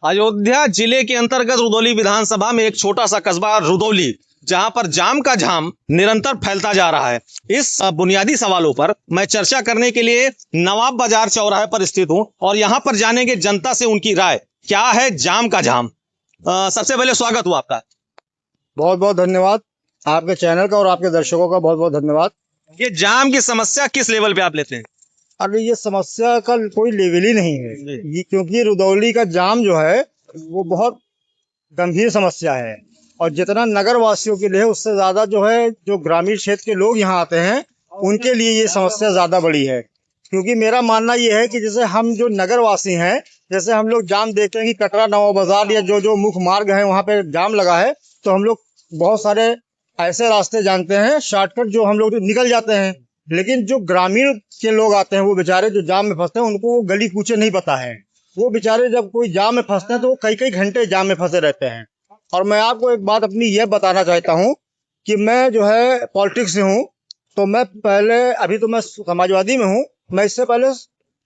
अयोध्या जिले के अंतर्गत रुदौली विधानसभा में एक छोटा सा कस्बा रुदौली, जहां पर जाम का झाम निरंतर फैलता जा रहा है। इस बुनियादी सवालों पर मैं चर्चा करने के लिए नवाब बाजार चौराहे पर स्थित हूं और यहां पर जानेंगे जनता से उनकी राय, क्या है जाम का झाम। सबसे पहले स्वागत हुआ आपका। बहुत बहुत धन्यवाद आपके चैनल का और आपके दर्शकों का बहुत बहुत धन्यवाद। ये जाम की समस्या किस लेवल पे आप लेते हैं? अरे ये समस्या का कोई लेवल ही नहीं है ये, क्योंकि रुदौली का जाम जो है वो बहुत गंभीर समस्या है और जितना नगर वासियों के लिए है उससे ज्यादा जो है जो ग्रामीण क्षेत्र के लोग यहाँ आते हैं उनके लिए ये समस्या ज्यादा बड़ी है। क्योंकि मेरा मानना ये है कि जैसे हम जो नगर वासी हैं, जैसे हम लोग जाम देखते हैं कि कटरा नवा बाजार या जो जो मुख्य मार्ग है वहाँ पे जाम लगा है, तो हम लोग बहुत सारे ऐसे रास्ते जानते हैं शॉर्टकट जो हम लोग निकल जाते हैं। लेकिन जो ग्रामीण के लोग आते हैं वो बेचारे जो जाम में फंसते हैं उनको वो गली कूचे नहीं पता है। वो बेचारे जब कोई जाम में फंसते हैं तो वो कई कई घंटे जाम में फंसे रहते हैं। और मैं आपको एक बात अपनी यह बताना चाहता हूँ कि मैं जो है पॉलिटिक्स से हूँ, तो मैं पहले अभी तो मैं समाजवादी में हूँ, मैं इससे पहले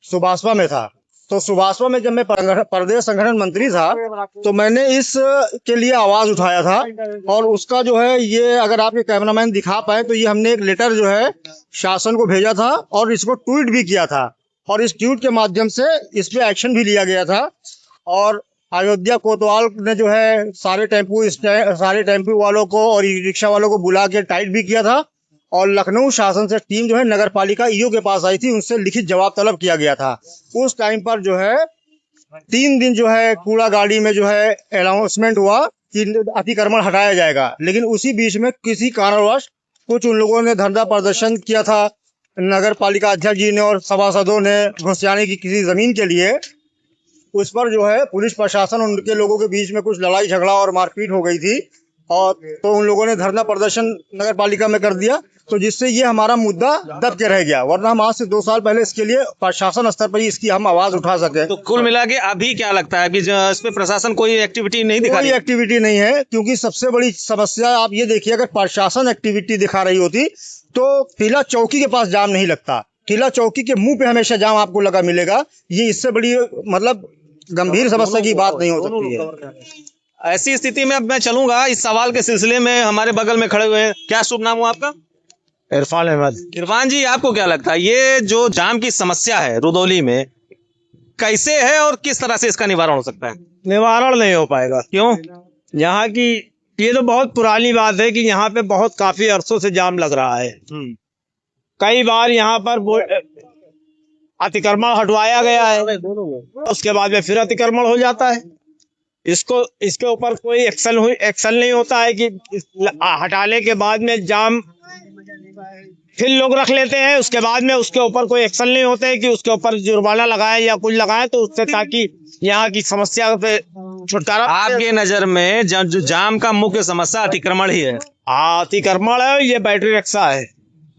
सुभाषपा में था। तो सुभाषपा में जब मैं प्रदेश संगठन मंत्री था तो मैंने इस के लिए आवाज उठाया था और उसका जो है ये अगर आपके कैमरामैन दिखा पाए तो ये हमने एक लेटर जो है शासन को भेजा था और इसको ट्वीट भी किया था और इस ट्वीट के माध्यम से इस पे एक्शन भी लिया गया था। और अयोध्या कोतवाल ने जो है सारे टेम्पू वालों को और ई रिक्शा वालों को बुला के टाइट भी किया था और लखनऊ शासन से टीम जो है नगर पालिका ईओ के पास आई थी, उनसे लिखित जवाब तलब किया गया था। उस टाइम पर जो है 3 दिन जो है कूड़ा गाड़ी में जो है अनाउंसमेंट हुआ कि अतिक्रमण हटाया जाएगा, लेकिन उसी बीच में किसी कारणवश कुछ उन लोगों ने धरना प्रदर्शन किया था नगर पालिका अध्यक्ष जी ने और सभासदों ने घुस जाने की किसी जमीन के लिए। उस पर जो है पुलिस प्रशासन उनके लोगों के बीच में कुछ लड़ाई झगड़ा और मारपीट हो गई थी और तो उन लोगों ने धरना प्रदर्शन नगर पालिका में कर दिया, तो जिससे ये हमारा मुद्दा दब के रह गया। वरना हम आज से 2 साल पहले इसके लिए प्रशासन स्तर पर ही इसकी हम आवाज उठा सके। तो कुल मिला के अभी क्या लगता है कि इस पे प्रशासन कोई एक्टिविटी नहीं दिखा रही? कोई एक्टिविटी नहीं है, क्योंकि सबसे बड़ी समस्या आप ये देखिए, अगर प्रशासन एक्टिविटी दिखा रही होती तो टीला चौकी के पास जाम नहीं लगता। टीला चौकी के मुंह पे हमेशा जाम आपको लगा मिलेगा। ये इससे बड़ी मतलब गंभीर समस्या की बात नहीं हो सकती है। ऐसी स्थिति में अब मैं चलूंगा इस सवाल के सिलसिले में। हमारे बगल में खड़े हुए हैं, क्या शुभ नाम हुआ आपका? इरफान अहमद। इरफान जी, आपको क्या लगता है ये जो जाम की समस्या है रुदौली में कैसे है और किस तरह से इसका निवारण हो सकता है? निवारण नहीं हो पाएगा। क्यों? यहाँ की ये तो बहुत पुरानी बात है कि यहाँ पे बहुत काफी अरसों से जाम लग रहा है। कई बार यहाँ पर अतिक्रमण हटवाया गया है, उसके बाद में फिर अतिक्रमण हो जाता है। इसके ऊपर कोई एक्शन नहीं होता है कि हटाने के बाद में जाम फिर लोग रख लेते हैं, उसके बाद में उसके ऊपर कोई एक्शन नहीं होता है कि उसके ऊपर जुर्माना लगाए या कुछ लगाए, तो उससे ताकि यहाँ की समस्या पे छुटकारा। आपके नजर में जो जाम का मुख्य समस्या अतिक्रमण ही है? अतिक्रमण है, ये बैटरी रिक्शा है।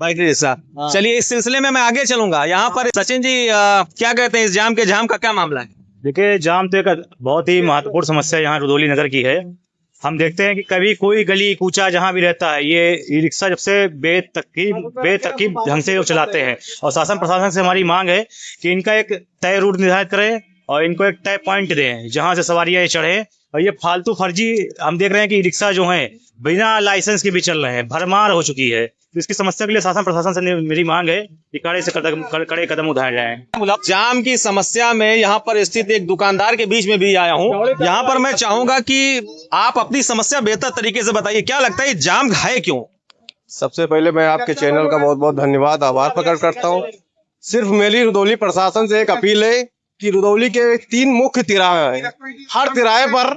Battery rickshaw. चलिए इस सिलसिले में मैं आगे चलूंगा। यहाँ पर सचिन जी क्या कहते हैं, इस जाम का क्या मामला है? देखिए, जाम तो एक बहुत ही महत्वपूर्ण समस्या यहाँ रुदौली नगर की है। हम देखते हैं कि कभी कोई गली कूचा जहाँ भी रहता है, ये ई रिक्शा जब से बेतरकीब ढंग से चलाते हैं और शासन प्रशासन से हमारी मांग है कि इनका एक तय रूट निर्धारित करें और इनको एक तय पॉइंट दें जहाँ से सवारियाँ चढ़े। और ये फालतू फर्जी हम देख रहे हैं कि ई रिक्शा जो है बिना लाइसेंस के भी चल रहे हैं, भरमार हो चुकी है। तो इसकी समस्या के लिए शासन प्रशासन से मेरी मांग है कि कड़े कदम उठाए जाएं। जाम की समस्या में यहाँ पर स्थित एक दुकानदार के बीच में भी आया हूँ। यहाँ पर मैं चाहूंगा कि आप अपनी समस्या बेहतर तरीके से बताइए, क्या लगता है जाम है क्यों? सबसे पहले मैं आपके चैनल का बहुत बहुत धन्यवाद, आभार प्रकट करता हूँ। सिर्फ मेरी रुदौली प्रशासन से एक अपील है कि रुदौली के 3 मुख्य तिराहे हैं, हर तिराहे पर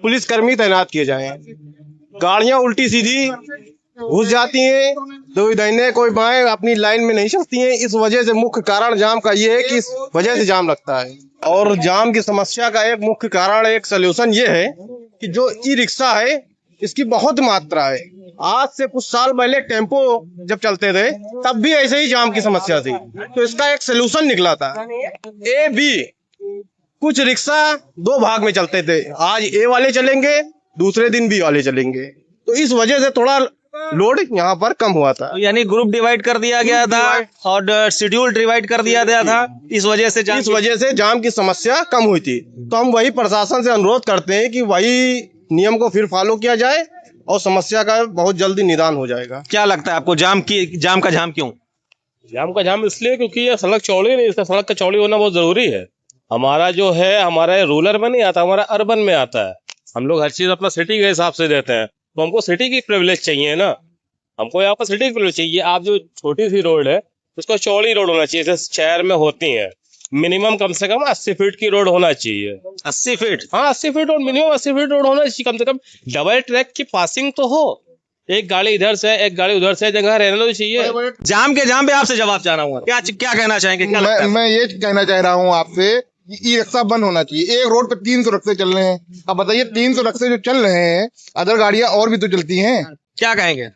पुलिसकर्मी तैनात किए जाएं। गाड़ियां उल्टी सीधी घुस जाती हैं, कोई दाहिने कोई बाएं अपनी लाइन में नहीं चलती हैं। इस वजह से मुख्य कारण जाम का ये है कि इस वजह से जाम लगता है। और जाम की समस्या का एक मुख्य कारण, एक सलूशन ये है कि जो ई रिक्शा है इसकी बहुत मात्रा है। आज से कुछ साल पहले टेम्पो जब चलते थे तब भी ऐसे ही जाम की समस्या थी, तो इसका एक सलूशन निकला था। ए बी कुछ रिक्शा 2 भाग में चलते थे, आज ए वाले चलेंगे, दूसरे दिन बी वाले चलेंगे। तो इस वजह से थोड़ा लोड यहाँ पर कम हुआ था। तो यानी ग्रुप डिवाइड कर दिया गया था और शेड्यूल डिवाइड कर दिया गया था, इस वजह से इस वजह से जाम की समस्या कम हुई थी। तो हम वही प्रशासन से अनुरोध करते हैं कि वही नियम को फिर फॉलो किया जाए और समस्या का बहुत जल्दी निदान हो जाएगा। क्या लगता है आपको जाम का जाम क्यों? जाम का जाम इसलिए क्योंकि ये सड़क चौड़ी नहीं, इसका सड़क का चौड़ी होना बहुत जरूरी है। हमारा जो है हमारा रूरल में नहीं आता, हमारा अर्बन में आता है। हम लोग हर चीज अपना सिटी के हिसाब से देते हैं, तो हमको सिटी की प्रिविलेज चाहिए ना, हमको यहाँ पर सिटी की प्रिविलेज चाहिए। आप जो छोटी सी रोड है उसको चौड़ी रोड होना चाहिए, जैसे शहर में होती है। मिनिमम कम से कम 80 फीट की रोड होना चाहिए। 80 फीट? हाँ 80 फीट और मिनिमम 80 फीट रोड होना चाहिए। कम से कम डबल ट्रैक की पासिंग तो हो, एक गाड़ी इधर से एक गाड़ी उधर से, जगह रहना तो चाहिए। जाम पे आपसे जवाब चाहना हूँ, क्या कहना चाहेंगे? क्या लगता है? मैं ये कहना चाह रहा हूँ आपसे कि ई रिक्शा बंद होना चाहिए। एक रोड पे 300 रिक्शे चल रहे हैं। अब बताइए 300 रिक्शे जो चल रहे हैं, अदर गाड़ियां और भी तो चलती हैं। क्या कहेंगे?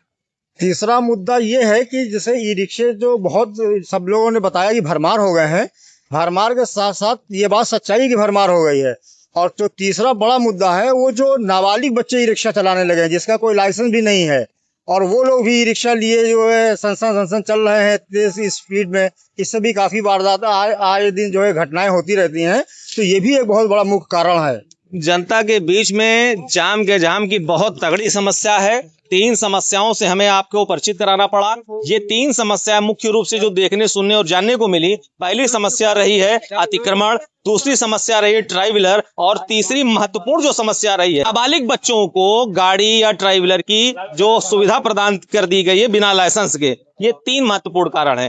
तीसरा मुद्दा ये है कि जैसे ई रिक्शे जो बहुत सब लोगों ने बताया कि भरमार हो गए हैं, भरमार के साथ साथ ये बात सच्चाई की भरमार हो गई है। और जो तीसरा बड़ा मुद्दा है वो जो नाबालिग बच्चे ई रिक्शा चलाने लगे हैं, जिसका कोई लाइसेंस भी नहीं है, और वो लोग भी ई रिक्शा लिए जो है सनसन चल रहे हैं तेज स्पीड में। इससे भी काफी वारदात आए दिन जो है घटनाएं होती रहती हैं। तो ये भी एक बहुत बड़ा मुख्य कारण है। जनता के बीच में जाम की बहुत तगड़ी समस्या है। 3 समस्याओं से हमें आपको परिचित कराना पड़ा। ये 3 समस्या मुख्य रूप से जो देखने, सुनने और जानने को मिली। पहली समस्या रही है अतिक्रमण, दूसरी समस्या रही है ट्राई-व्हीलर, और तीसरी महत्वपूर्ण जो समस्या रही है नाबालिग बच्चों को गाड़ी या ट्राई-व्हीलर की जो सुविधा प्रदान कर दी गई है बिना लाइसेंस के। ये 3 महत्वपूर्ण कारण है।